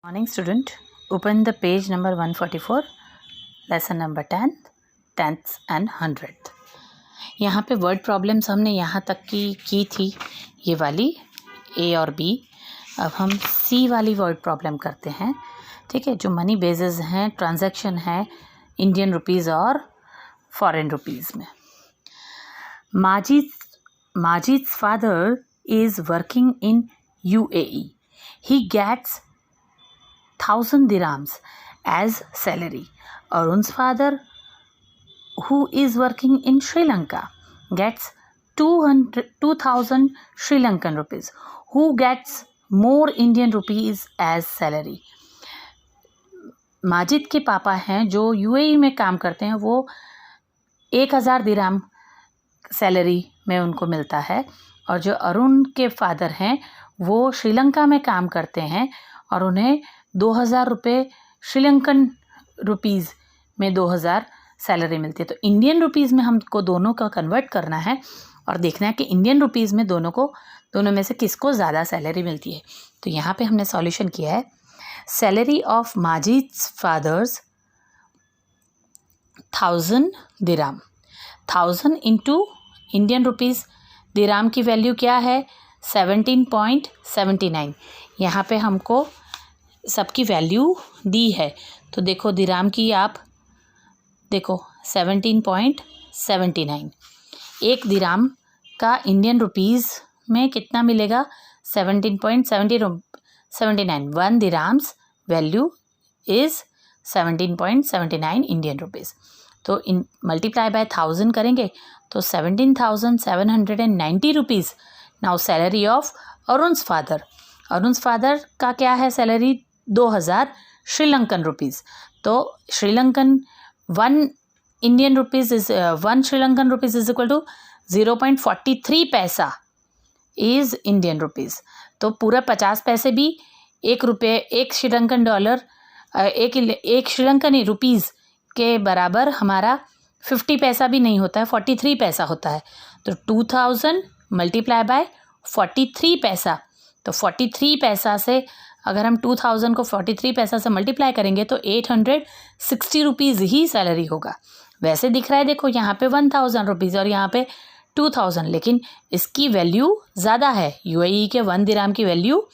Morning student, open the page number 144, lesson number 10, 10th and 100th. यहाँ पे word problems हमने यहाँ तक की थी, ये वाली ए और बी. अब हम सी वाली वर्ड प्रॉब्लम करते हैं. ठीक है, जो मनी बेसिस हैं, ट्रांजैक्शन है इंडियन रुपीज़ और फॉरेन रुपीज़ में. Majid's father is working in UAE. He gets 1,000 dirhams as salary. Arun's father, who is working in Sri Lanka, gets 2,000 Sri Lankan rupees. Who gets more Indian rupees as salary? Majid के पापा हैं जो UAE में काम करते हैं, वो 1,000 dirham salary में उनको मिलता है. और जो अरुण के फादर हैं वो श्रीलंका में काम करते हैं और उन्हें 2,000 रुपये श्रीलंकन रुपीज़ में 2,000 सैलरी मिलती है. तो इंडियन रुपीज़ में हमको दोनों का कन्वर्ट करना है और देखना है कि इंडियन रुपीज़ में दोनों में से किसको ज़्यादा सैलरी मिलती है. तो यहाँ पे हमने सॉल्यूशन किया है. Salary of Majid's father's 1,000 dirham. 1,000 into Indian rupees, dirham की वैल्यू क्या है 17.79. यहाँ पे हमको सबकी वैल्यू दी है. तो देखो दिराम की आप देखो 17.79. एक दिराम का इंडियन रुपीज़ में कितना मिलेगा 17.79. 1 dirhams value is 17.79 Indian rupees. तो इन मल्टीप्लाई बाय 1,000 करेंगे तो 17,790 rupees. Now salary of Arun's father. Arun's father का क्या है सैलरी 2,000 श्रीलंकन रुपीज़. तो Sri Lankan 1 Indian rupees is 1 Sri Lankan rupees is equal to 0.43 paisa is Indian rupees. तो पूरा 50 पैसे भी 1 रुपये, 1 श्रीलंकन डॉलर, एक श्रीलंकन रुपीज़ के बराबर हमारा 50 पैसा भी नहीं होता है, 43 पैसा होता है. तो 2,000 मल्टीप्लाई बाय 43 पैसा. तो 43 पैसा से अगर हम 2,000 को 43 पैसा से मल्टीप्लाई करेंगे तो 860 रुपीज़ ही सैलरी होगा. वैसे दिख रहा है देखो यहाँ पे 1,000 रुपीज़ और यहाँ पे 2,000, लेकिन इसकी वैल्यू ज़्यादा है. यूएई के 1 दिराम की वैल्यू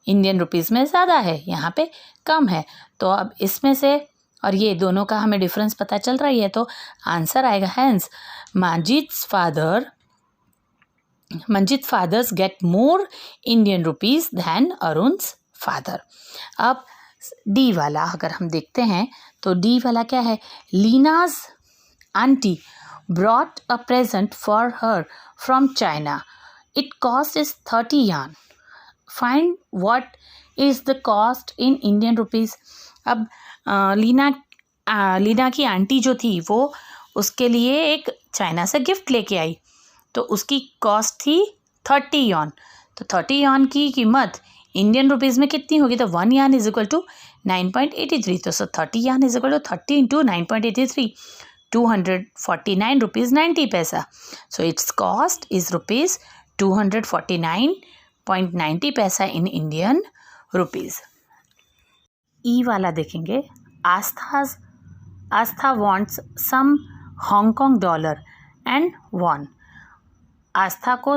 इंडियन रुपीज़ में ज़्यादा है, यहाँ पे कम है. तो अब इसमें से और ये दोनों का हमें डिफरेंस पता चल रही है तो आंसर आएगा hence Majid's fathers get more Indian rupees than Arun's father. अब डी वाला अगर हम देखते हैं तो डी वाला क्या है. लीना's auntie brought a present for her from China. It cost is 30 yuan. Find what is the cost in Indian rupees. अब लीना की आंटी जो थी वो उसके लिए एक चाइना से गिफ्ट लेके आई तो उसकी कॉस्ट थी 30 यॉन. तो 30 यॉन की कीमत इंडियन रुपीज़ में कितनी होगी. तो 1 यान इज इक्वल टू 9.83. तो 30 yen is equal to 30 into 9.83, 249 rupees 90 paisa. So its cost is rupees 249.90 paisa in Indian rupees. E वाला देखेंगे. Aastha wants some Hong Kong dollar and won. Aastha को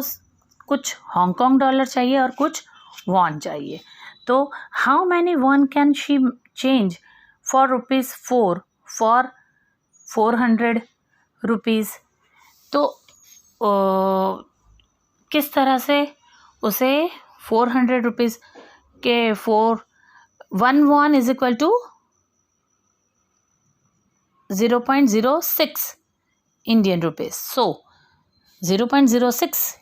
कुछ हांगकॉन्ग डॉलर चाहिए और कुछ वॉन चाहिए. तो how many won can she change for ₹4 for 400 rupees. तो किस तरह से उसे 400 रुपीज़ के 1 won is equal to 0.06 Indian rupees. So 0.06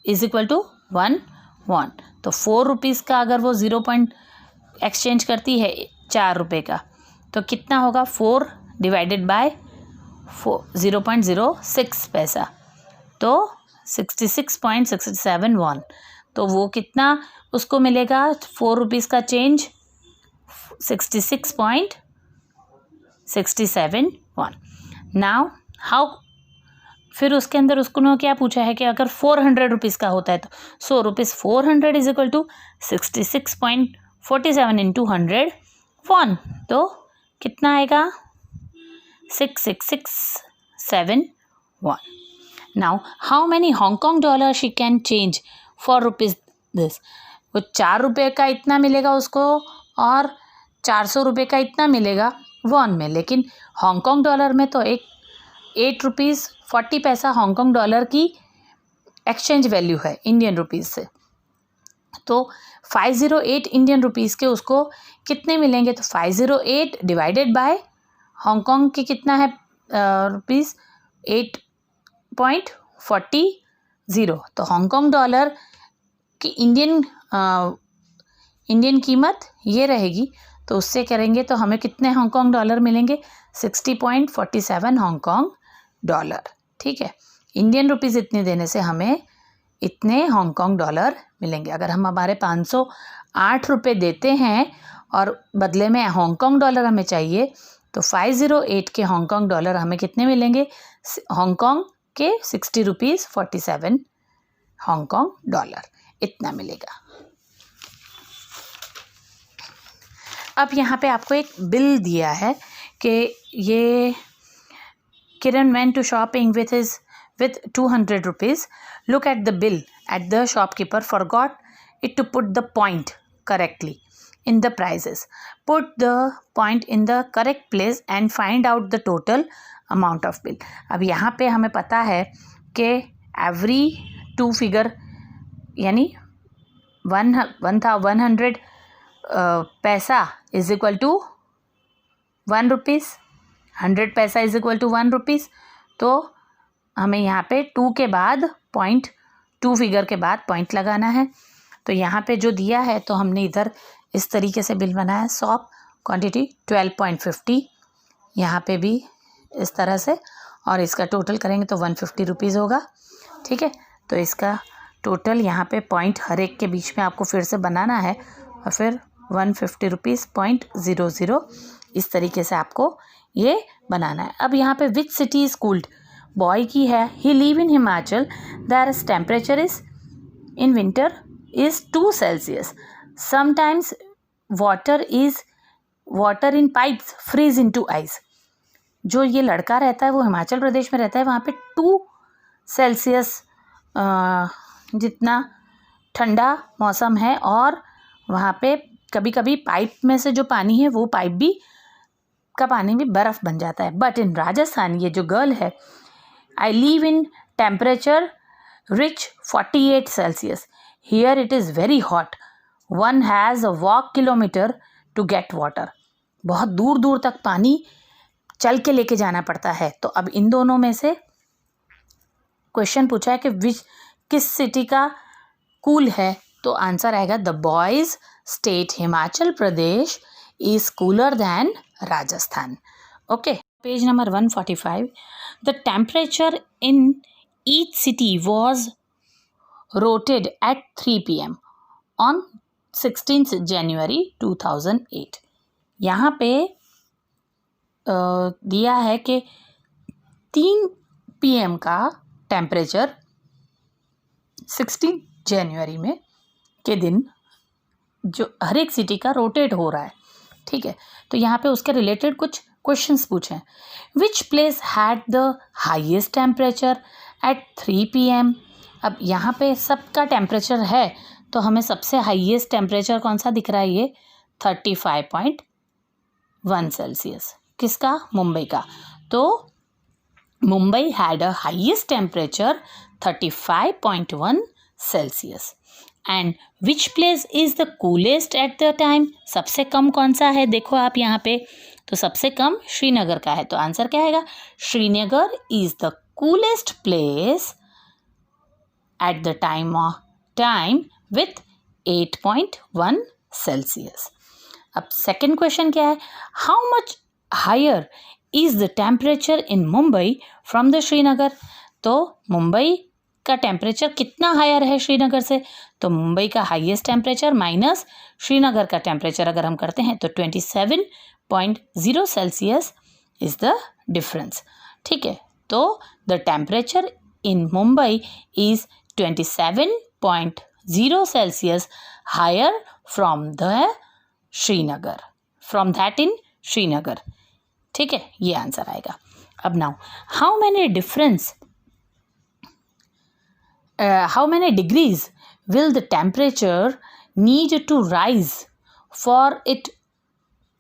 is equal to 1 won. तो 4 रुपीज़ का अगर वो 0 एक्सचेंज करती है 4 रुपये का तो कितना होगा 4 डिवाइडेड बाय 0.06 पैसा. तो 66.67 वॉन. तो वो कितना उसको मिलेगा 4 रुपीज़ का चेंज 66.67 वॉन. नाउ हाउ फिर उसके अंदर उसको क्या पूछा है कि अगर 400 रुपीज़ का होता है तो ₹400 is equal to 66.47 47 into 100 won. तो कितना आएगा 66671. Now how many Hong Kong dollars she can change for rupees this? वो 4 रुपये का इतना मिलेगा उसको और 400 रुपये का इतना मिलेगा वॉन में, लेकिन हांगकॉन्ग डॉलर में तो एक 8 रुपीज़ 40 पैसा हांगकॉन्ग डॉलर की एक्सचेंज वैल्यू है इंडियन रुपीज़ से। तो 508 इंडियन रुपीज़ के उसको कितने मिलेंगे? तो 508 डिवाइडेड बाय हांगकॉन्ग के कितना है रुपीज़ 8.40। तो हांगकॉन्ग डॉलर की इंडियन कीमत ये रहेगी, तो उससे करेंगे तो हमें कितने हांगकॉन्ग डॉलर मिलेंगे? 60.47 हांगकॉन्ग डॉलर। ठीक है, इंडियन रुपीज़ इतने देने से हमें इतने हांगकॉन्ग डॉलर मिलेंगे। अगर हम हमारे 508 रुपये देते हैं और बदले में हांगकॉन्ग डॉलर हमें चाहिए, तो 508 के हांगकॉन्ग डॉलर हमें कितने मिलेंगे? हांगकॉन्ग के 60 रुपीज़ 47 हांगकॉन्ग डॉलर इतना मिलेगा। अब यहाँ पे आपको एक बिल दिया है कि ये Kiran went to shopping with 200 rupees. Look at the bill at the shopkeeper forgot it to put the point correctly in the prices. Put the point in the correct place and find out the total amount of bill. अब यहाँ पे हमें पता है कि every 2 figure यानी 100 पैसा is equal to 1 rupees, 100 पैसा इज इक्वल टू 1 रुपीज़। तो हमें यहाँ पे 2 के बाद पॉइंट, 2 फिगर के बाद पॉइंट लगाना है। तो यहाँ पे जो दिया है तो हमने इधर इस तरीके से बिल बनाया है। सॉप क्वांटिटी 12.50, यहाँ पे भी इस तरह से, और इसका टोटल करेंगे तो 150 रुपीज़ होगा। ठीक है, तो इसका टोटल यहाँ पे पॉइंट हर एक के बीच में आपको फिर से बनाना है और फिर 150 रुपीज़ .00 इस तरीके से आपको ये बनाना है। अब यहाँ पे which city is cooled, boy की है। He live in Himachal, there is temperature is in winter is 2 Celsius. Sometimes water in pipes freeze into ice. जो ये लड़का रहता है वो हिमाचल प्रदेश में रहता है, वहाँ पे 2 सेल्सियस जितना ठंडा मौसम है, और वहाँ पे कभी कभी पाइप में से जो पानी है वो पाइप भी का पानी भी बर्फ़ बन जाता है। बट इन राजस्थान ये जो गर्ल है, I live in temperature reach 48 Celsius, here it is very hot, one has a walk kilometre to get water. बहुत दूर दूर तक पानी चल के लेके जाना पड़ता है। तो अब इन दोनों में से क्वेश्चन पूछा है कि किस सिटी का कूल है, तो आंसर आएगा the boys state Himachal Pradesh is cooler than Rajasthan. Okay, page number 145। The temperature in each city was noted at 3 PM on 16 January 2008। यहाँ पे दिया है कि 3 PM का टेम्परेचर 16 जनवरी में के दिन जो हर एक सिटी का रोटेट हो रहा है। ठीक है, तो यहाँ पे उसके रिलेटेड कुछ क्वेश्चंस पूछे हैं। Which place had the highest temperature एट 3 PM। अब यहाँ पे सबका टेम्परेचर है, तो हमें सबसे हाईएस्ट टेम्परेचर कौन सा दिख रहा है? ये 35.1 सेल्सियस। किसका? मुंबई का। तो Mumbai had a highest temperature 35.1 Celsius. And which place is the coolest eight the time. सबसे कम कौन सा है? देखो आप यहाँ पे, तो सबसे कम श्रीनगर का है। तो आंसर क्या आएगा? Srinagar is the coolest place at the time with 8.1 Celsius. अब सेकेंड क्वेश्चन क्या है? How much higher is the temperature in Mumbai from the Srinagar. तो मुंबई का टेम्परेचर कितना हायर है श्रीनगर से? तो मुंबई का हाईएस्ट टेम्परेचर माइनस श्रीनगर का टेम्परेचर अगर हम करते हैं तो 27.0 सेल्सियस इज़ द डिफरेंस। ठीक है, तो the temperature in Mumbai is 27.0 Celsius higher from the Srinagar, from that in Srinagar. ठीक है, ये आंसर आएगा। अब now how many degrees will the temperature need to rise for it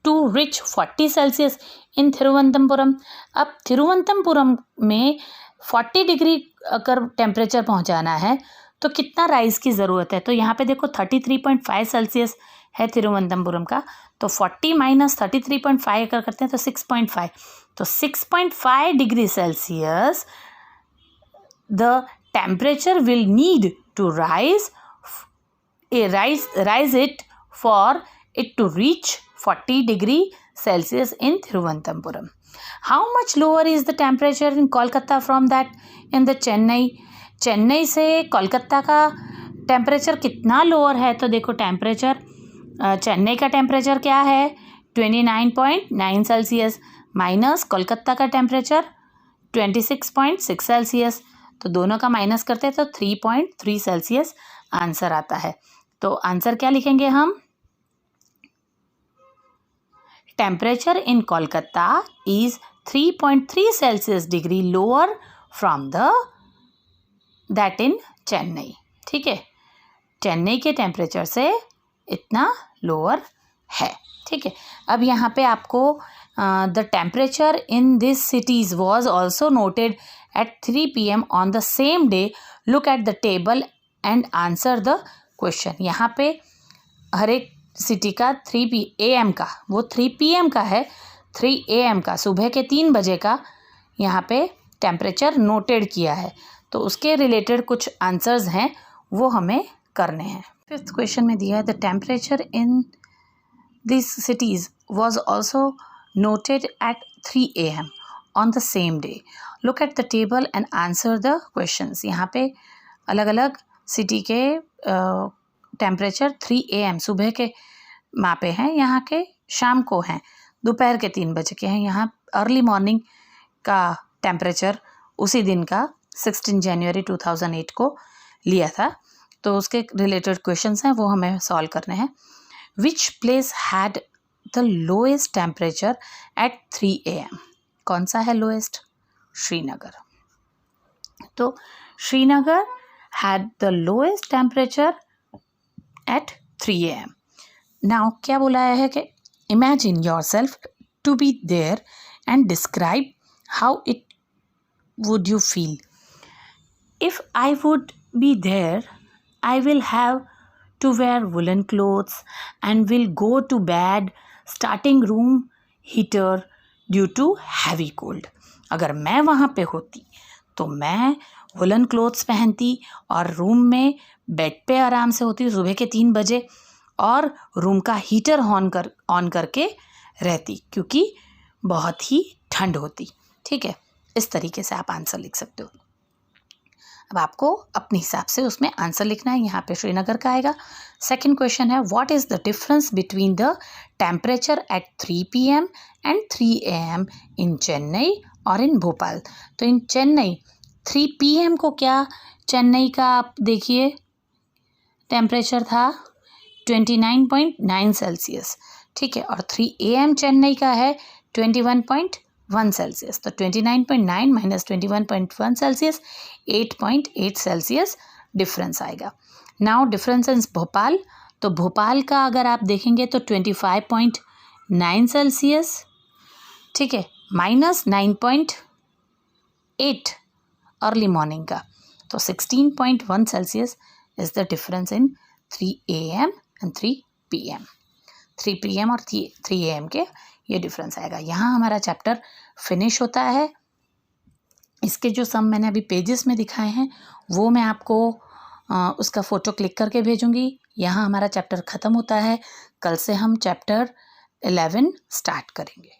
to reach 40 Celsius in Thiruvananthapuram. अब थिरुवनंतपुरम में 40 डिग्री अगर टेम्परेचर पहुंचाना है तो कितना राइज की ज़रूरत है? तो यहाँ पे देखो 33.5 सेल्सियस है तिरुवनंतपुरम का, तो 40 माइनस 33.5 अगर करते हैं तो 6.5, तो 6.5 degree Celsius the temperature will need to rise it for it to reach 40 degree Celsius in Thiruvananthapuram. How much lower is the temperature in Kolkata from that in the Chennai? Chennai से कोलकाता का temperature कितना lower है? तो देखो temperature Chennai का temperature क्या है 29.9 Celsius minus Kolkata का टेम्परेचर 26.6 सेल्सियस, तो दोनों का माइनस करते हैं तो 3.3 सेल्सियस आंसर आता है। तो आंसर क्या लिखेंगे हम? Temperature in Kolkata is 3.3 Celsius degree lower from that इन चेन्नई। ठीक है, चेन्नई के टेम्परेचर से इतना लोअर है। ठीक है, अब यहाँ पे आपको the temperature in this cities was also noted at 3 PM on the same day. Look at the table and answer the question. यहाँ पे हर एक सिटी का 3 AM का, वो 3 PM का है, 3 AM का सुबह के 3 बजे का यहाँ पे टेम्परेचर नोटेड किया है, तो उसके रिलेटेड कुछ आंसर्स हैं वो हमें करने हैं। 5th क्वेश्चन में दिया है the temperature in this cities was also noted at 3 AM on the same day. Look at the table and answer the questions. यहाँ पे अलग अलग सिटी के टेम्परेचर 3 AM सुबह के मापे हैं, यहाँ के शाम को हैं, दोपहर के 3 बजे के हैं। यहाँ अर्ली मॉर्निंग का टेम्परेचर उसी दिन का 16 जनवरी 2008 को लिया था, तो उसके रिलेटेड क्वेश्चंस हैं वो हमें सॉल्व करने हैं। Which place had the lowest temperature एट 3 AM? कौन सा है लोएस्ट? श्रीनगर। तो Srinagar had the lowest temperature एट 3 AM। नाउ क्या बोला है कि imagine yourself to be there and describe how it would you feel. If I would be there I will have to wear woollen clothes and will go to bed starting room heater due to heavy cold. अगर मैं वहाँ पे होती तो मैं woollen clothes पहनती और room में बेड पे आराम से होती सुबह के 3 बजे, और रूम का हीटर ऑन करके रहती क्योंकि बहुत ही ठंड होती। ठीक है, इस तरीके से आप आंसर लिख सकते हो। अब आपको अपने हिसाब से उसमें आंसर लिखना है। यहाँ पे श्रीनगर का आएगा। सेकंड क्वेश्चन है what is the difference between the temperature एट 3 PM एंड 3 AM इन चेन्नई और इन भोपाल। तो इन चेन्नई 3 PM को क्या चेन्नई का आप देखिए टेम्परेचर था 29.9 सेल्सियस। ठीक है, और 3 AM चेन्नई का है 21.1 सेल्सियस। तो 29.9 माइनस 21.1 सेल्सियस 8.8 सेल्सियस डिफरेंस आएगा। नाउ डिफरेंस इन भोपाल, तो भोपाल का अगर आप देखेंगे तो 25.9 सेल्सियस। ठीक है, माइनस 9.8 अर्ली मॉर्निंग का, तो 16.1 Celsius is the difference in 3 AM and 3 PM। 3 PM और 3 AM के ये डिफरेंस आएगा। यहाँ हमारा चैप्टर फिनिश होता है। इसके जो सम मैंने अभी पेजेस में दिखाए हैं वो मैं आपको उसका फ़ोटो क्लिक करके भेजूँगी। यहाँ हमारा चैप्टर ख़त्म होता है। कल से हम चैप्टर 11 स्टार्ट करेंगे।